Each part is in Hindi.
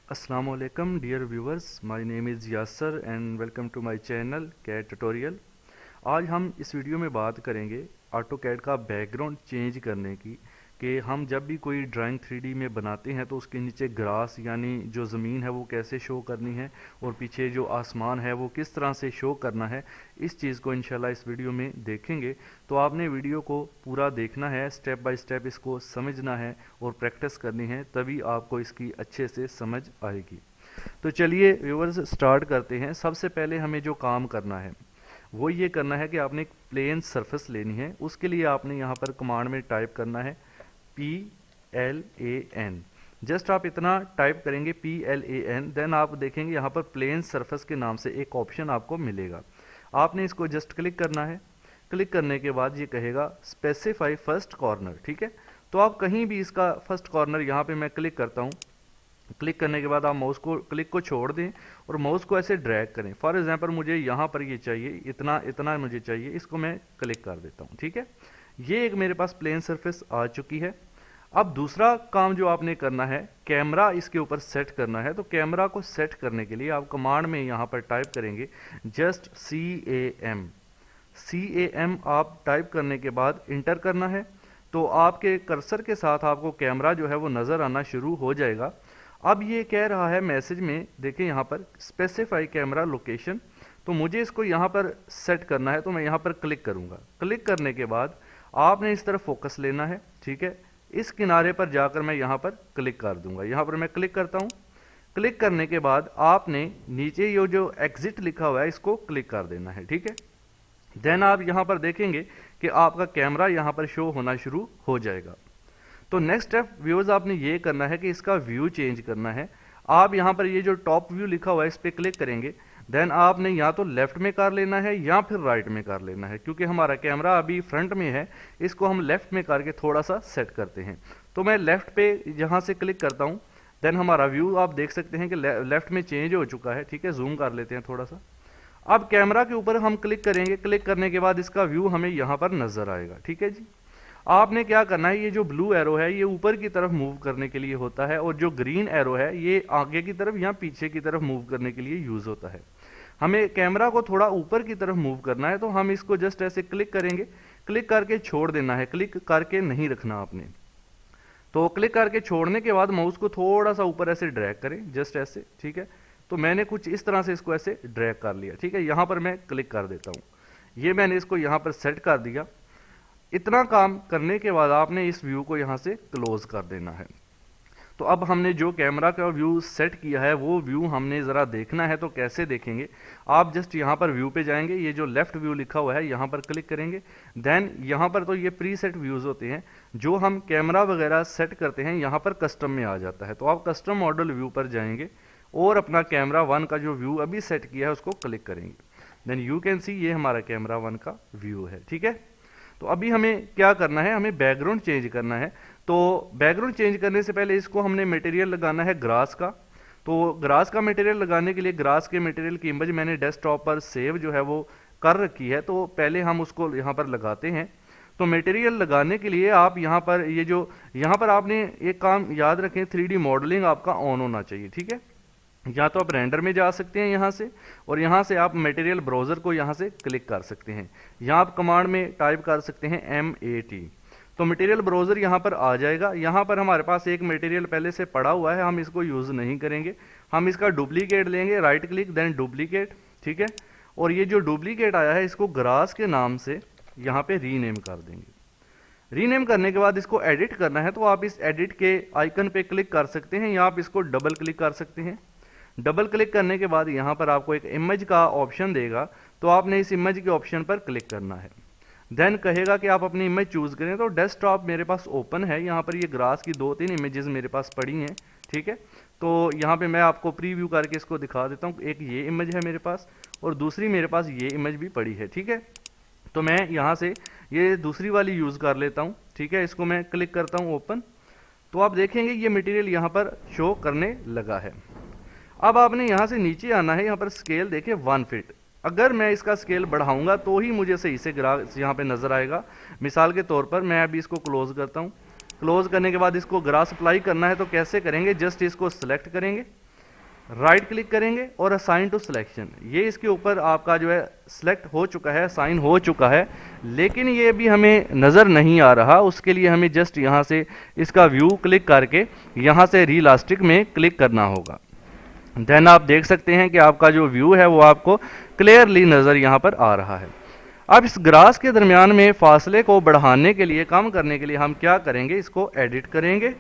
Assalamu alaikum dear viewers, my name is Yasser and welcome to my channel CAD tutorial। आज हम इस वीडियो में बात करेंगे AutoCAD का बैकग्राउंड चेंज करने की कि हम जब भी कोई ड्राइंग 3D में बनाते हैं तो उसके नीचे ग्रास यानी जो ज़मीन है वो कैसे शो करनी है और पीछे जो आसमान है वो किस तरह से शो करना है। इस चीज़ को इंशाल्लाह इस वीडियो में देखेंगे। तो आपने वीडियो को पूरा देखना है, स्टेप बाय स्टेप इसको समझना है और प्रैक्टिस करनी है, तभी आपको इसकी अच्छे से समझ आएगी। तो चलिए व्यूअर्स स्टार्ट करते हैं। सबसे पहले हमें जो काम करना है वो ये करना है कि आपने एक प्लेन सरफेस लेनी है। उसके लिए आपने यहाँ पर कमांड में टाइप करना है PLAN। जस्ट आप इतना टाइप करेंगे PLAN, देन आप देखेंगे यहाँ पर प्लेन सरफेस के नाम से एक ऑप्शन आपको मिलेगा। आपने इसको जस्ट क्लिक करना है। क्लिक करने के बाद ये कहेगा स्पेसिफाई फर्स्ट कॉर्नर, ठीक है। तो आप कहीं भी इसका फर्स्ट कॉर्नर, यहाँ पे मैं क्लिक करता हूँ। क्लिक करने के बाद आप माउस को क्लिक को छोड़ दें और माउस को ऐसे ड्रैग करें। फॉर एग्जांपल मुझे यहाँ पर ये चाहिए, इतना इतना मुझे चाहिए, इसको मैं क्लिक कर देता हूँ, ठीक है। ये एक मेरे पास प्लेन सरफेस आ चुकी है। अब दूसरा काम जो आपने करना है, कैमरा इसके ऊपर सेट करना है। तो कैमरा को सेट करने के लिए आप कमांड में यहाँ पर टाइप करेंगे जस्ट CAM आप टाइप करने के बाद इंटर करना है। तो आपके कर्सर के साथ आपको कैमरा जो है वो नज़र आना शुरू हो जाएगा। अब ये कह रहा है मैसेज में, देखें यहाँ पर स्पेसिफाई कैमरा लोकेशन। तो मुझे इसको यहाँ पर सेट करना है, तो मैं यहाँ पर क्लिक करूँगा। क्लिक करने के बाद आपने इस तरफ फोकस लेना है, ठीक है। इस किनारे पर जाकर मैं यहाँ पर क्लिक कर दूंगा। यहाँ पर मैं क्लिक करता हूँ। क्लिक करने के बाद आपने नीचे ये जो एग्जिट लिखा हुआ है इसको क्लिक कर देना है, ठीक है। देन आप यहाँ पर देखेंगे कि आपका कैमरा यहाँ पर शो होना शुरू हो जाएगा। तो नेक्स्ट स्टेप व्यूअर्स आपने ये करना है कि इसका व्यू चेंज करना है। आप यहाँ पर ये जो टॉप व्यू लिखा हुआ है इस पर क्लिक करेंगे। देन आपने या तो लेफ्ट में कर लेना है या फिर राइट में कर लेना है। क्योंकि हमारा कैमरा अभी फ्रंट में है, इसको हम लेफ्ट में करके थोड़ा सा सेट करते हैं। तो मैं लेफ्ट पे यहाँ से क्लिक करता हूँ। देन हमारा व्यू आप देख सकते हैं कि लेफ्ट में चेंज हो चुका है, ठीक है। जूम कर लेते हैं थोड़ा सा। अब कैमरा के ऊपर हम क्लिक करेंगे। क्लिक करने के बाद इसका व्यू हमें यहाँ पर नजर आएगा, ठीक है जी। आपने क्या करना है, ये जो ब्लू एरो है ये ऊपर की तरफ मूव करने के लिए होता है और जो ग्रीन एरो है ये आगे की तरफ या पीछे की तरफ मूव करने के लिए यूज होता है। हमें कैमरा को थोड़ा ऊपर की तरफ मूव करना है, तो हम इसको जस्ट ऐसे क्लिक करेंगे। क्लिक करके छोड़ देना है, क्लिक करके नहीं रखना आपने। तो क्लिक करके छोड़ने के बाद माउस को थोड़ा सा ऊपर ऐसे ड्रैग करें, जस्ट ऐसे, ठीक है। तो मैंने कुछ इस तरह से इसको ऐसे ड्रैग कर लिया, ठीक है। यहां पर मैं क्लिक कर देता हूं। ये मैंने इसको यहां पर सेट कर दिया। इतना काम करने के बाद आपने इस व्यू को यहां से क्लोज कर देना है। तो अब हमने जो कैमरा का व्यू सेट किया है वो व्यू हमने ज़रा देखना है। तो कैसे देखेंगे, आप जस्ट यहाँ पर व्यू पे जाएंगे, ये जो लेफ्ट व्यू लिखा हुआ है यहाँ पर क्लिक करेंगे। देन यहाँ पर तो ये प्री सेट व्यूज़ होते हैं, जो हम कैमरा वगैरह सेट करते हैं यहाँ पर कस्टम में आ जाता है। तो आप कस्टम मॉडल व्यू पर जाएंगे और अपना कैमरा 1 का जो व्यू अभी सेट किया है उसको क्लिक करेंगे। देन यू कैन सी ये हमारा कैमरा 1 का व्यू है, ठीक है। तो अभी हमें क्या करना है, हमें बैकग्राउंड चेंज करना है। तो बैकग्राउंड चेंज करने से पहले इसको हमने मटेरियल लगाना है ग्रास का। तो ग्रास का मटेरियल लगाने के लिए ग्रास के मटेरियल की इमेज मैंने डेस्कटॉप पर सेव जो है वो कर रखी है। तो पहले हम उसको यहाँ पर लगाते हैं। तो मटेरियल लगाने के लिए आप यहाँ पर ये जो यहाँ पर आपने एक काम याद रखें, 3D मॉडलिंग आपका ऑन होना चाहिए, ठीक है। या तो आप रेंडर में जा सकते हैं यहाँ से, और यहाँ से आप मटेरियल ब्राउजर को यहाँ से क्लिक कर सकते हैं। यहाँ आप कमांड में टाइप कर सकते हैं MAT। तो मटेरियल ब्राउजर यहाँ पर आ जाएगा। यहाँ पर हमारे पास एक मटेरियल पहले से पड़ा हुआ है, हम इसको यूज नहीं करेंगे। हम इसका डुप्लीकेट लेंगे, राइट क्लिक देन डुप्लीकेट, ठीक है। और ये जो डुप्लीकेट आया है इसको ग्रास के नाम से यहाँ पे रीनेम कर देंगे। रीनेम करने के बाद इसको एडिट करना है, तो आप इस एडिट के आइकन पे क्लिक कर सकते हैं या आप इसको डबल क्लिक कर सकते हैं। डबल क्लिक करने के बाद यहाँ पर आपको एक इमेज का ऑप्शन देगा, तो आपने इस इमेज के ऑप्शन पर क्लिक करना है। देन कहेगा कि आप अपनी इमेज चूज करें। तो डेस्कटॉप मेरे पास ओपन है, यहाँ पर ये ग्रास की 2-3 इमेजेस मेरे पास पड़ी हैं, ठीक है। तो यहाँ पे मैं आपको प्रीव्यू करके इसको दिखा देता हूँ। एक ये इमेज है मेरे पास और दूसरी मेरे पास ये इमेज भी पड़ी है, ठीक है। तो मैं यहाँ से ये दूसरी वाली यूज कर लेता हूँ, ठीक है। इसको मैं क्लिक करता हूँ ओपन। तो आप देखेंगे ये मटेरियल यहाँ पर शो करने लगा है। अब आपने यहाँ से नीचे आना है, यहाँ पर स्केल देखिए 1 फीट। अगर मैं इसका स्केल बढ़ाऊंगा तो ही मुझे सही से ग्रास यहाँ पे नजर आएगा। मिसाल के तौर पर मैं अभी इसको क्लोज करता हूँ। क्लोज करने के बाद इसको ग्रास अप्लाई करना है, तो कैसे करेंगे, जस्ट इसको सिलेक्ट करेंगे। राइट क्लिक करेंगे और असाइन टू सिलेक्शन, ये इसके ऊपर आपका जो है सिलेक्ट हो चुका है, असाइन हो चुका है, लेकिन ये भी हमें नज़र नहीं आ रहा। उसके लिए हमें जस्ट यहाँ से इसका व्यू क्लिक करके यहाँ से रीलास्टिक में क्लिक करना होगा। देन आप देख सकते हैं कि आपका जो व्यू है वो आपको क्लियरली नज़र यहाँ पर आ रहा है। अब इस ग्रास के दरमियान में फासले को बढ़ाने के लिए, कम करने के लिए हम क्या करेंगे, इसको एडिट करेंगे।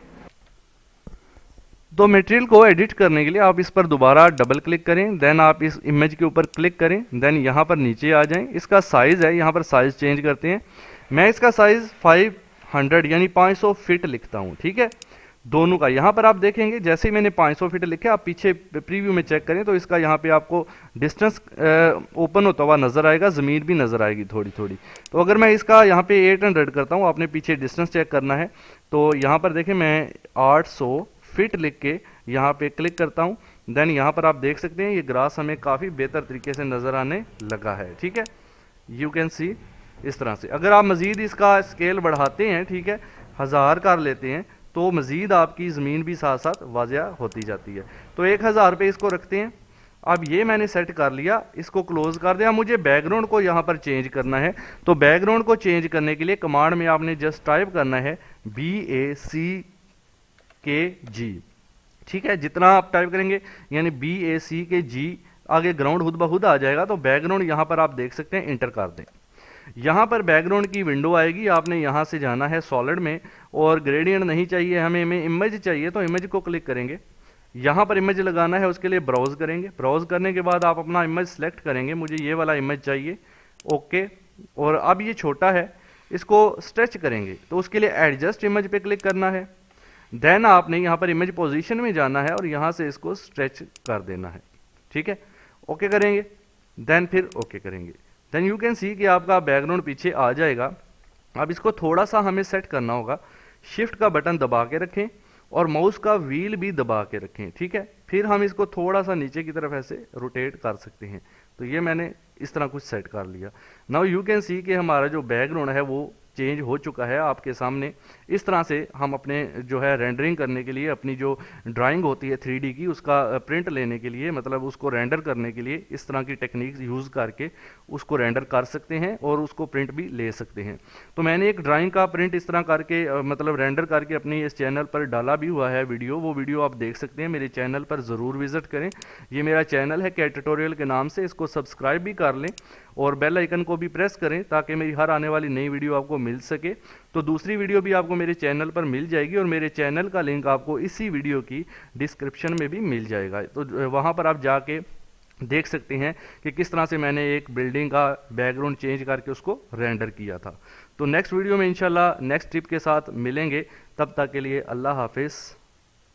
तो मटेरियल को एडिट करने के लिए आप इस पर दोबारा डबल क्लिक करें, देन आप इस इमेज के ऊपर क्लिक करें, देन यहाँ पर नीचे आ जाएं। इसका साइज़ है, यहाँ पर साइज़ चेंज करते हैं। मैं इसका साइज़ 500 यानी 500 फीट लिखता हूँ, ठीक है, दोनों का। यहाँ पर आप देखेंगे जैसे ही मैंने 500 फीट लिखे, आप पीछे प्रीव्यू में चेक करें तो इसका यहाँ पे आपको डिस्टेंस ओपन होता हुआ नज़र आएगा, ज़मीन भी नज़र आएगी थोड़ी थोड़ी। तो अगर मैं इसका यहाँ पे 800 करता हूँ, आपने पीछे डिस्टेंस चेक करना है, तो यहाँ पर देखें मैं 800 फीट लिख के यहाँ पे क्लिक करता हूँ। देन यहाँ पर आप देख सकते हैं ये ग्रास हमें काफ़ी बेहतर तरीके से नज़र आने लगा है, ठीक है, यू कैन सी इस तरह से। अगर आप मज़ीद इसका स्केल बढ़ाते हैं, ठीक है, 1000 कर लेते हैं, तो मज़ीद आपकी ज़मीन भी साथ साथ वाज़िया होती जाती है। तो 1000 पे इसको रखते हैं। अब ये मैंने सेट कर लिया, इसको क्लोज कर दिया। मुझे बैकग्राउंड को यहाँ पर चेंज करना है, तो बैकग्राउंड को चेंज करने के लिए कमांड में आपने जस्ट टाइप करना है BACKG, ठीक है, जितना आप टाइप करेंगे यानी BACKG आगे ग्राउंड खुद ब खुद आ जाएगा। तो बैकग्राउंड यहाँ पर आप देख सकते हैं, इंटर कर दें। यहाँ पर बैकग्राउंड की विंडो आएगी, आपने यहाँ से जाना है सॉलिड में, और ग्रेडियंट नहीं चाहिए हमें इमेज चाहिए, तो इमेज को क्लिक करेंगे। यहाँ पर इमेज लगाना है, उसके लिए ब्राउज करेंगे। ब्राउज करने के बाद आप अपना इमेज सेलेक्ट करेंगे, मुझे ये वाला इमेज चाहिए, ओके। और अब ये छोटा है, इसको स्ट्रेच करेंगे, तो उसके लिए एडजस्ट इमेज पे क्लिक करना है। देन आपने यहाँ पर इमेज पोजीशन में जाना है और यहाँ से इसको स्ट्रेच कर देना है, ठीक है, ओके करेंगे। देन फिर ओके करेंगे, देन यू कैन सी कि आपका बैकग्राउंड पीछे आ जाएगा। अब इसको थोड़ा सा हमें सेट करना होगा, शिफ्ट का बटन दबा के रखें और माउस का व्हील भी दबा के रखें, ठीक है। फिर हम इसको थोड़ा सा नीचे की तरफ ऐसे रोटेट कर सकते हैं। तो ये मैंने इस तरह कुछ सेट कर लिया। नाउ यू कैन सी कि हमारा जो बैकग्राउंड है वो चेंज हो चुका है आपके सामने। इस तरह से हम अपने जो है रेंडरिंग करने के लिए, अपनी जो ड्राइंग होती है 3D की, उसका प्रिंट लेने के लिए, मतलब उसको रेंडर करने के लिए इस तरह की टेक्निक यूज़ करके उसको रेंडर कर सकते हैं और उसको प्रिंट भी ले सकते हैं। तो मैंने एक ड्राइंग का प्रिंट इस तरह करके मतलब रेंडर करके अपनी इस चैनल पर डाला भी हुआ है वीडियो, वो वीडियो आप देख सकते हैं। मेरे चैनल पर ज़रूर विजिट करें। ये मेरा चैनल है कैट ट्यूटोरियल के नाम से, इसको सब्सक्राइब भी कर लें और बेल आइकन को भी प्रेस करें ताकि मेरी हर आने वाली नई वीडियो आपको मिल सके। तो दूसरी वीडियो भी आपको मेरे चैनल पर मिल जाएगी और मेरे चैनल का लिंक आपको इसी वीडियो की डिस्क्रिप्शन में भी मिल जाएगा। तो वहाँ पर आप जाके देख सकते हैं कि किस तरह से मैंने एक बिल्डिंग का बैकग्राउंड चेंज करके उसको रेंडर किया था। तो नेक्स्ट वीडियो में इंशाल्लाह नेक्स्ट टिप के साथ मिलेंगे, तब तक के लिए अल्लाह हाफिज़।